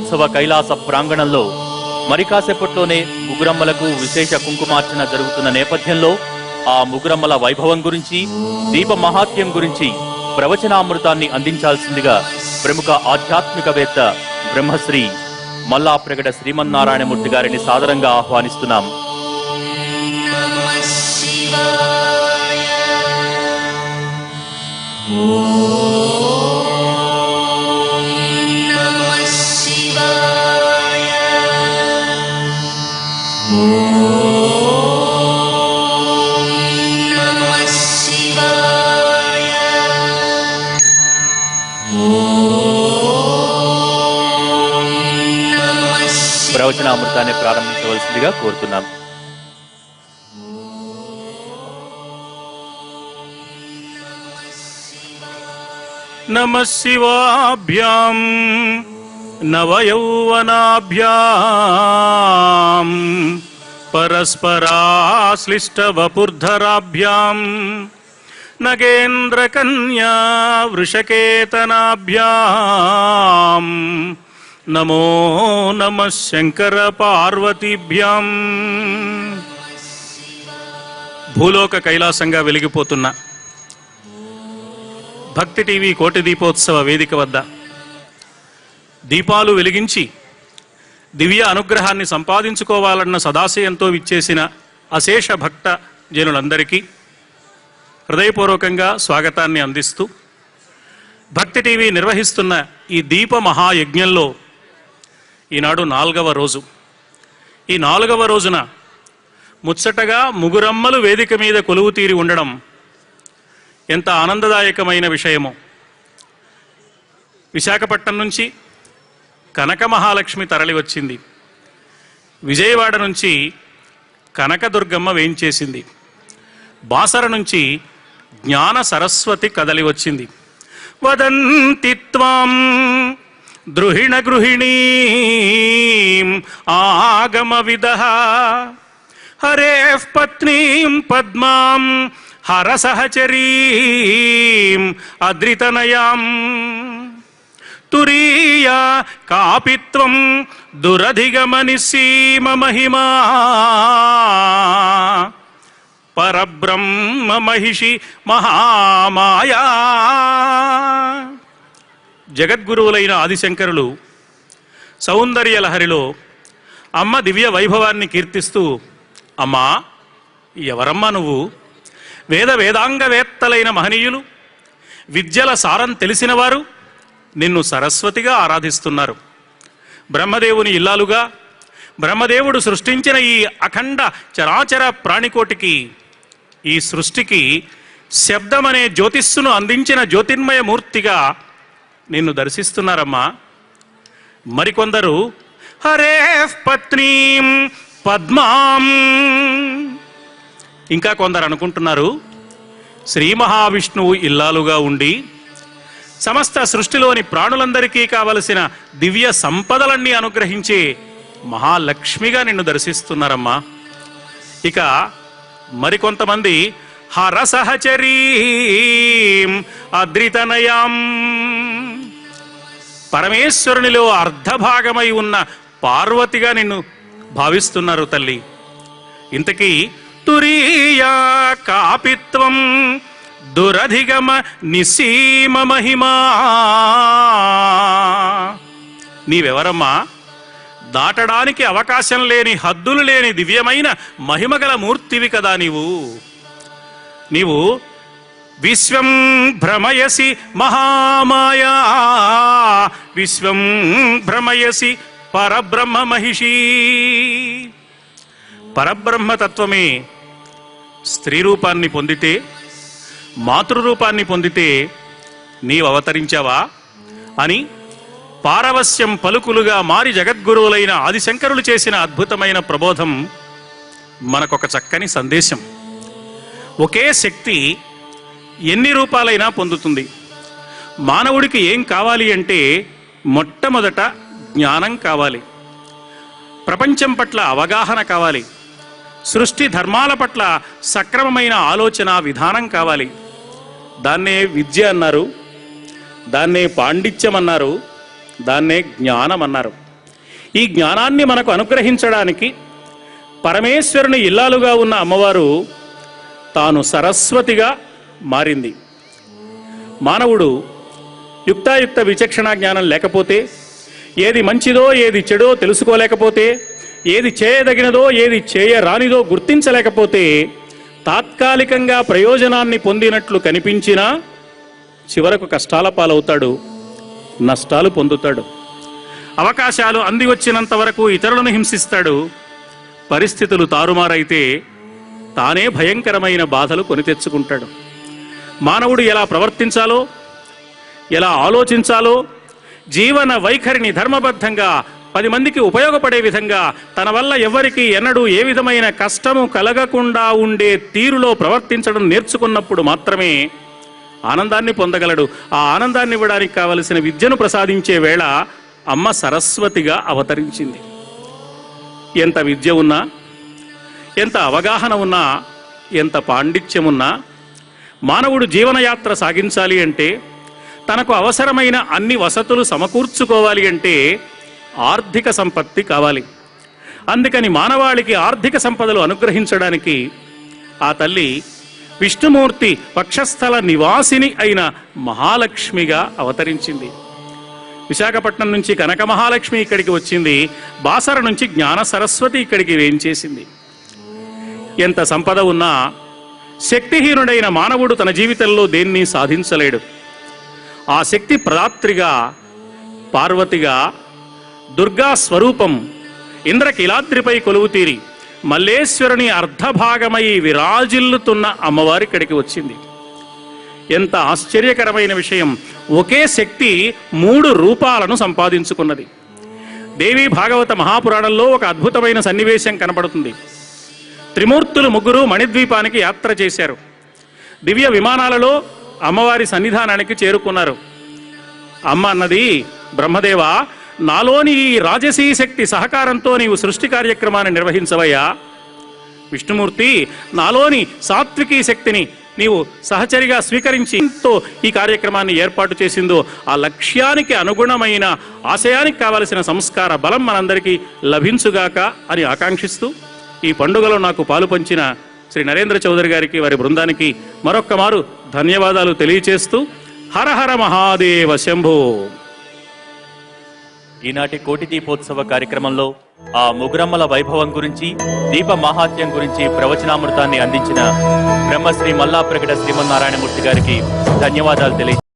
మహోత్సవ కైలాస ప్రాంగణంలో మరి కాసేపట్లోనే ముగురమ్మలకు విశేష కుంకుమార్చన జరుగుతున్న నేపథ్యంలో ఆ ముగురమ్మల వైభవం గురించి, దీప మహాత్మ్యం గురించి ప్రవచనామృతాన్ని అందించాల్సిందిగా ప్రముఖ ఆధ్యాత్మికవేత్త బ్రహ్మశ్రీ మల్లాప్రగడ శ్రీమన్నారాయణమూర్తి గారిని సాదరంగా ఆహ్వానిస్తున్నాం. ప్రవచనామృతాన్ని ప్రారంభించవలసిందిగా కోరుతున్నాం. నమః శివాభ్యాం నవయౌవనాభ్యాం పరస్పరాశ్లిష్టవపుర్ధరాభ్యాం నగేంద్రకన్యా వృషకేతనాభ్యాం నమో నమః శంకర పార్వతీభ్యాం. భూలోక కైలాసంగా వెలిగిపోతున్న భక్తి టీవీ కోటి దీపోత్సవ వేదిక వద్ద దీపాలు వెలిగించి దివ్య అనుగ్రహాన్ని సంపాదించుకోవాలన్న సదాశయంతో విచ్చేసిన అశేష భక్త జనులందరికీ హృదయపూర్వకంగా స్వాగతాన్ని అందిస్తూ భక్తి టీవీ నిర్వహిస్తున్న ఈ దీప మహాయజ్ఞంలో ఈనాడు 4వ రోజు. ఈ 4వ రోజున ముచ్చటగా ముగురమ్మలు వేదిక మీద కొలువు తీరి ఉండడం ఎంత ఆనందదాయకమైన విషయమో. విశాఖపట్నం నుంచి కనక మహాలక్ష్మి తరలి వచ్చింది. విజయవాడ నుంచి కనకదుర్గమ్మ వేయించేసింది. బాసర నుంచి జ్ఞాన సరస్వతి కదలి వచ్చింది. వదంతి త్వాం ద్రుహిణ గృహిణీం ఆగమ విదః హరేః పత్నీం పద్మాం హరసహచరీం అద్రితనయాం తురీయా కాపిత్వం దురధిగమనిసీమ మహిమా పరబ్రహ్మ మహిషి మహామాయా. జగద్గురువులైన ఆదిశంకరులు సౌందర్య లహరిలో అమ్మ దివ్య వైభవాన్ని కీర్తిస్తూ, అమ్మా ఎవరమ్మా నువ్వు? వేదాంగవేత్తలైన మహనీయులు, విద్యల సారం తెలిసినవారు నిన్ను సరస్వతిగా ఆరాధిస్తున్నారు. బ్రహ్మదేవుని ఇల్లాలుగా బ్రహ్మదేవుడు సృష్టించిన ఈ అఖండ చరాచర ప్రాణికోటికి, ఈ సృష్టికి శబ్దమనే జ్యోతిస్సును అందించిన జ్యోతిర్మయ మూర్తిగా నిన్ను దర్శిస్తున్నారమ్మా. మరికొందరు హరే పత్నీం పద్మాం, ఇంకా కొందరు అనుకుంటున్నారు శ్రీ మహావిష్ణువు ఇల్లాలుగా ఉండి సమస్త సృష్టిలోని ప్రాణులందరికీ కావలసిన దివ్య సంపదలన్నీ అనుగ్రహించే మహాలక్ష్మిగా నిన్ను దర్శిస్తున్నారమ్మా. ఇక మరికొంతమంది హరసహచరీం అద్రితనయాం, పరమేశ్వరునిలో అర్ధభాగమై ఉన్న పార్వతిగా నిన్ను భావిస్తున్నారు తల్లి. ఇంతకీ తురీయా కాపిత్వం దురధిగమ నిసీమ మహిమా, నీవెవరమ్మా? దాటడానికి అవకాశం లేని, హద్దులు లేని దివ్యమైన మహిమగల మూర్తివి కదా నీవు విశ్వం భ్రమయసి మహామాయా, విశ్వం భ్రమయసి పరబ్రహ్మ మహిషి. పరబ్రహ్మతత్వమే స్త్రీ రూపాన్ని పొందితే, మాతృరూపాన్ని పొందితే నీవు అవతరించావా అని పారవస్యం పలుకులుగా మారి జగద్గురువులైన ఆదిశంకరులు చేసిన అద్భుతమైన ప్రబోధం మనకొక చక్కని సందేశం. ఒకే శక్తి ఎన్ని రూపాలైనా పొందుతుంది. మానవుడికి ఏం కావాలి అంటే మొట్టమొదట జ్ఞానం కావాలి, ప్రపంచం పట్ల అవగాహన కావాలి, సృష్టి ధర్మాల పట్ల సక్రమమైన ఆలోచన విధానం కావాలి. దాన్నే విద్య అన్నారు, దాన్నే పాండిత్యం అన్నారు, దాన్నే జ్ఞానం అన్నారు. ఈ జ్ఞానాన్ని మనకు అనుగ్రహించడానికి పరమేశ్వరుని ఇల్లాలుగా ఉన్న అమ్మవారు తాను సరస్వతిగా మారింది. మానవుడు యుక్తాయుక్త విచక్షణ జ్ఞానం లేకపోతే, ఏది మంచిదో ఏది చెడో తెలుసుకోలేకపోతే, ఏది చేయదగినదో ఏది చేయరానిదో గుర్తించలేకపోతే తాత్కాలికంగా ప్రయోజనాన్ని పొందినట్లు కనిపించినా చివరకు కష్టాల పాలవుతాడు, నష్టాలు పొందుతాడు. అవకాశాలు అంది వచ్చినంత వరకు ఇతరులను హింసిస్తాడు. పరిస్థితులు తారుమారైతే తానే భయంకరమైన బాధలు కొని తెచ్చుకుంటాడు. మానవుడు ఎలా ప్రవర్తించాలో, ఎలా ఆలోచించాలో, జీవన వైఖరిని ధర్మబద్ధంగా 10 మందికి ఉపయోగపడే విధంగా, తన వల్ల ఎవరికి ఎన్నడూ ఏ విధమైన కష్టము కలగకుండా ఉండే తీరులో ప్రవర్తించడం నేర్చుకున్నప్పుడు మాత్రమే ఆనందాన్ని పొందగలడు. ఆ ఆనందాన్ని ఇవ్వడానికి కావలసిన విద్యను ప్రసాదించే వేళ అమ్మ సరస్వతిగా అవతరించింది. ఎంత విద్య ఉన్నా, ఎంత అవగాహన ఉన్నా, ఎంత పాండిత్యం ఉన్నా, మానవుడు జీవనయాత్ర సాగించాలి అంటే, తనకు అవసరమైన అన్ని వసతులు సమకూర్చుకోవాలి అంటే ఆర్థిక సంపత్తి కావాలి. అందుకని మానవాళికి ఆర్థిక సంపదలు అనుగ్రహించడానికి ఆ తల్లి విష్ణుమూర్తి వక్షస్థల నివాసిని అయిన మహాలక్ష్మిగా అవతరించింది. విశాఖపట్నం నుంచి కనక మహాలక్ష్మి ఇక్కడికి వచ్చింది. బాసర నుంచి జ్ఞాన సరస్వతి ఇక్కడికి వేంచేసింది. ఎంత సంపద ఉన్నా శక్తిహీనుడైన మానవుడు తన జీవితంలో దేన్ని సాధించలేడు. ఆ శక్తి ప్రదాత్రిగా, పార్వతిగా, దుర్గా స్వరూపం ఇంద్రకిలాద్రిపై కొలువుతీరి మల్లేశ్వరుని అర్ధభాగమై విరాజిల్లుతున్న అమ్మవారి ఇక్కడికి వచ్చింది. ఎంత ఆశ్చర్యకరమైన విషయం! ఒకే శక్తి 3 రూపాలను సంపాదించుకున్నది. దేవి భాగవత మహాపురాణంలో ఒక అద్భుతమైన సన్నివేశం కనబడుతుంది. త్రిమూర్తులు 3 మణిద్వీపానికి యాత్ర చేశారు. దివ్య విమానాలలో అమ్మవారి సన్నిధానానికి చేరుకున్నారు. అమ్మ అన్నది, బ్రహ్మదేవా, నాలోని ఈ రాజసీ శక్తి సహకారంతో నీవు సృష్టి కార్యక్రమాన్ని నిర్వహించవయ్యా. విష్ణుమూర్తి, నాలోని సాత్వికీ శక్తిని నీవు సహచరిగా స్వీకరించి ఈ కార్యక్రమాన్ని ఏర్పాటు చేసిందో ఆ లక్ష్యానికి అనుగుణమైన ఆశయానికి కావలసిన సంస్కార బలం మనందరికీ లభించుగాక అని ఆకాంక్షిస్తూ ఈ పండుగలో నాకు పాలు పంచిన శ్రీ నరేంద్ర చౌదరి గారికి, వారి బృందానికి మరొక్క మారు ధన్యవాదాలు తెలియచేస్తూ హర హర మహాదేవ శంభో. ఈనాటి కోటి దీపోత్సవ కార్యక్రమంలో ఆ ముగురమ్మల వైభవం గురించి, దీప మాహాత్యం గురించి ప్రవచనామృతాన్ని అందించిన బ్రహ్మశ్రీ మల్లాప్రగడ శ్రీమన్నారాయణమూర్తి గారికి ధన్యవాదాలు తెలియ